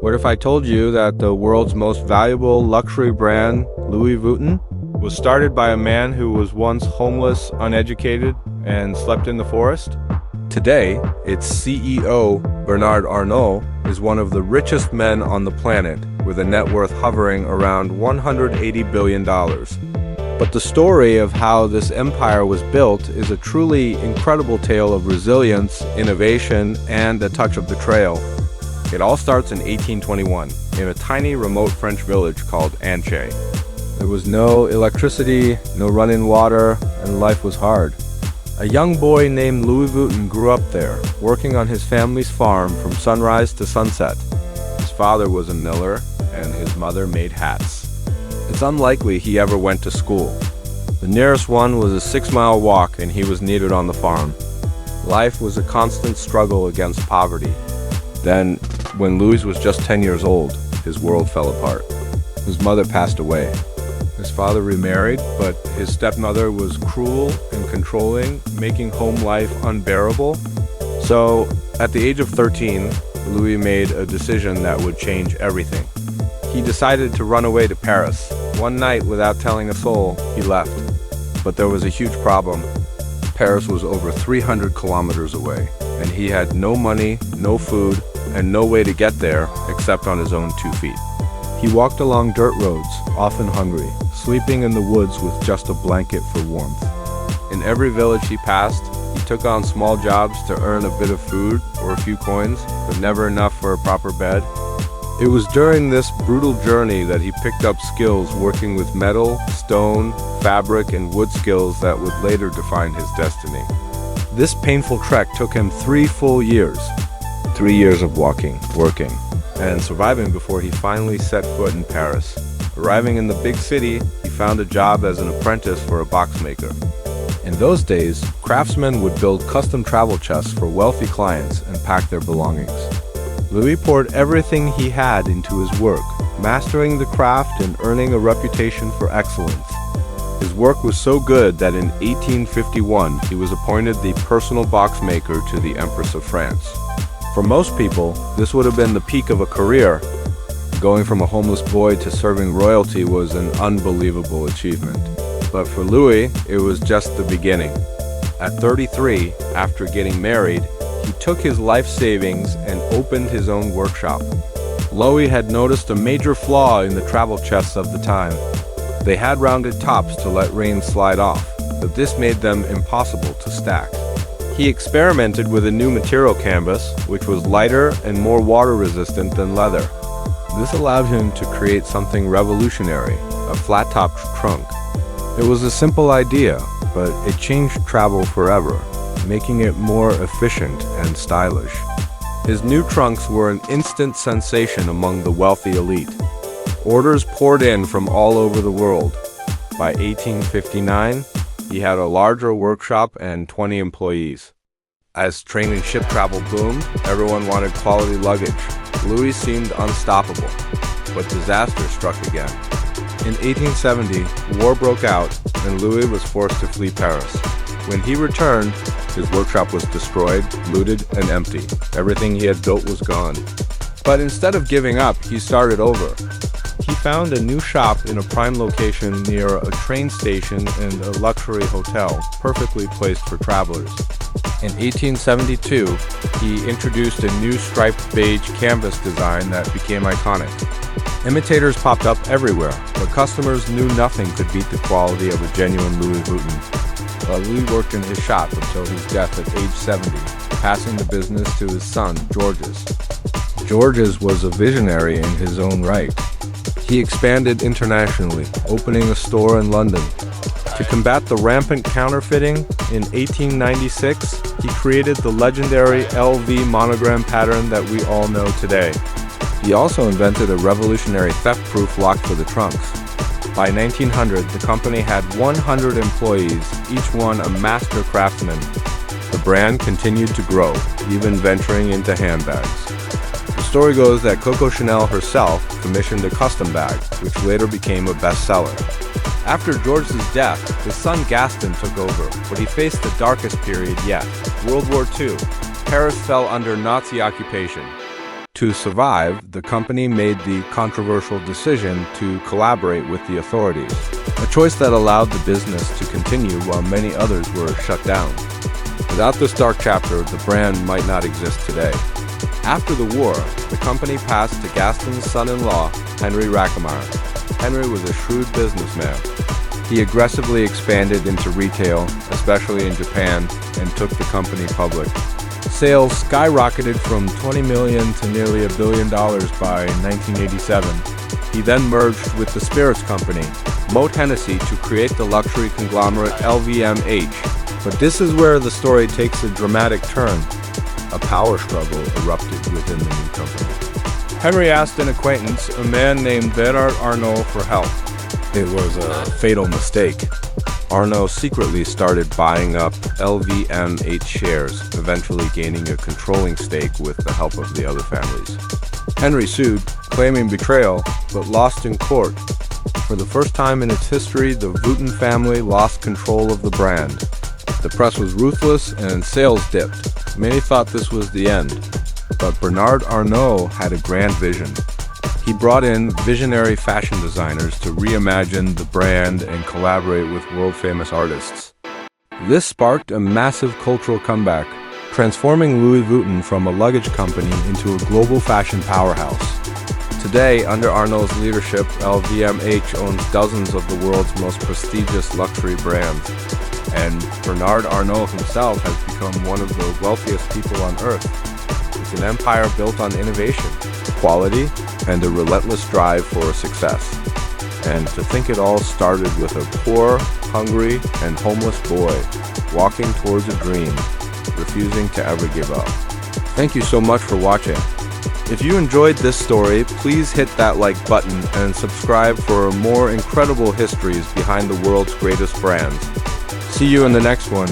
What if I told you that the world's most valuable luxury brand, Louis Vuitton, was started by a man who was once homeless, uneducated, and slept in the forest? Today, its CEO, Bernard Arnault, is one of the richest men on the planet, with a net worth hovering around $180 billion. But the story of how this empire was built is a truly incredible tale of resilience, innovation, and a touch of betrayal. It all starts in 1821, in a tiny remote French village called Untold. There was no electricity, no running water, and life was hard. A young boy named Louis Vuitton grew up there, working on his family's farm from sunrise to sunset. His father was a miller, and his mother made hats. It's unlikely he ever went to school. The nearest one was a 6-mile walk, and he was needed on the farm. Life was a constant struggle against poverty. Then, when Louis was just 10 years old, his world fell apart. His mother passed away. His father remarried, but his stepmother was cruel and controlling, making home life unbearable. So, at the age of 13, Louis made a decision that would change everything. He decided to run away to Paris. One night, without telling a soul, he left. But there was a huge problem. Paris was over 300 kilometers away, and he had no money, no food, and no way to get there except on his own 2 feet. He walked along dirt roads, often hungry, sleeping in the woods with just a blanket for warmth. In every village he passed, he took on small jobs to earn a bit of food or a few coins, but never enough for a proper bed. It was during this brutal journey that he picked up skills working with metal, stone, fabric, and wood skills that would later define his destiny. This painful trek took him 3 full years. 3 years of walking, working, and surviving before he finally set foot in Paris. Arriving in the big city, he found a job as an apprentice for a box maker. In those days, craftsmen would build custom travel chests for wealthy clients and pack their belongings. Louis poured everything he had into his work, mastering the craft and earning a reputation for excellence. His work was so good that in 1851 he was appointed the personal box maker to the Empress of France. For most people, this would have been the peak of a career. Going from a homeless boy to serving royalty was an unbelievable achievement. But for Louis, it was just the beginning. At 33, after getting married, he took his life savings and opened his own workshop. Louis had noticed a major flaw in the travel chests of the time. They had rounded tops to let rain slide off, but this made them impossible to stack. He experimented with a new material canvas, which was lighter and more water-resistant than leather. This allowed him to create something revolutionary, a flat-topped trunk. It was a simple idea, but it changed travel forever, making it more efficient and stylish. His new trunks were an instant sensation among the wealthy elite. Orders poured in from all over the world. By 1859, he had a larger workshop and 20 employees. As train and ship travel boomed, everyone wanted quality luggage. Louis seemed unstoppable, but disaster struck again. In 1870, war broke out, and Louis was forced to flee Paris. When he returned, his workshop was destroyed, looted, and empty. Everything he had built was gone. But instead of giving up, he started over. He found a new shop in a prime location near a train station and a luxury hotel, perfectly placed for travelers. In 1872, he introduced a new striped beige canvas design that became iconic. Imitators popped up everywhere, but customers knew nothing could beat the quality of a genuine Louis Vuitton. Louis worked in his shop until his death at age 70, passing the business to his son, Georges. Georges was a visionary in his own right. He expanded internationally, opening a store in London. To combat the rampant counterfeiting, in 1896, he created the legendary LV monogram pattern that we all know today. He also invented a revolutionary theft-proof lock for the trunks. By 1900, the company had 100 employees, each one a master craftsman. The brand continued to grow, even venturing into handbags. The story goes that Coco Chanel herself commissioned a custom bag, which later became a bestseller. After Georges' death, his son Gaston took over, but he faced the darkest period yet, World War II. Paris fell under Nazi occupation. To survive, the company made the controversial decision to collaborate with the authorities, a choice that allowed the business to continue while many others were shut down. Without this dark chapter, the brand might not exist today. After the war, the company passed to Gaston's son-in-law, Henry Racamar. Henry was a shrewd businessman. He aggressively expanded into retail, especially in Japan, and took the company public. Sales skyrocketed from $20 million to nearly $1 billion by 1987. He then merged with the spirits company, Moët Hennessy, to create the luxury conglomerate LVMH. But this is where the story takes a dramatic turn. A power struggle erupted within the new company. Henry asked an acquaintance, a man named Bernard Arnault, for help. It was a fatal mistake. Arnault secretly started buying up LVMH shares, eventually gaining a controlling stake with the help of the other families. Henry sued, claiming betrayal, but lost in court. For the first time in its history, the Vuitton family lost control of the brand. The press was ruthless and sales dipped. Many thought this was the end, but Bernard Arnault had a grand vision. He brought in visionary fashion designers to reimagine the brand and collaborate with world-famous artists. This sparked a massive cultural comeback, transforming Louis Vuitton from a luggage company into a global fashion powerhouse. Today, under Arnault's leadership, LVMH owns dozens of the world's most prestigious luxury brands, and Bernard Arnault himself has become one of the wealthiest people on earth. It's an empire built on innovation, quality, and a relentless drive for success. And to think it all started with a poor, hungry, and homeless boy walking towards a dream, refusing to ever give up. Thank you so much for watching. If you enjoyed this story, please hit that like button and subscribe for more incredible histories behind the world's greatest brands. See you in the next one.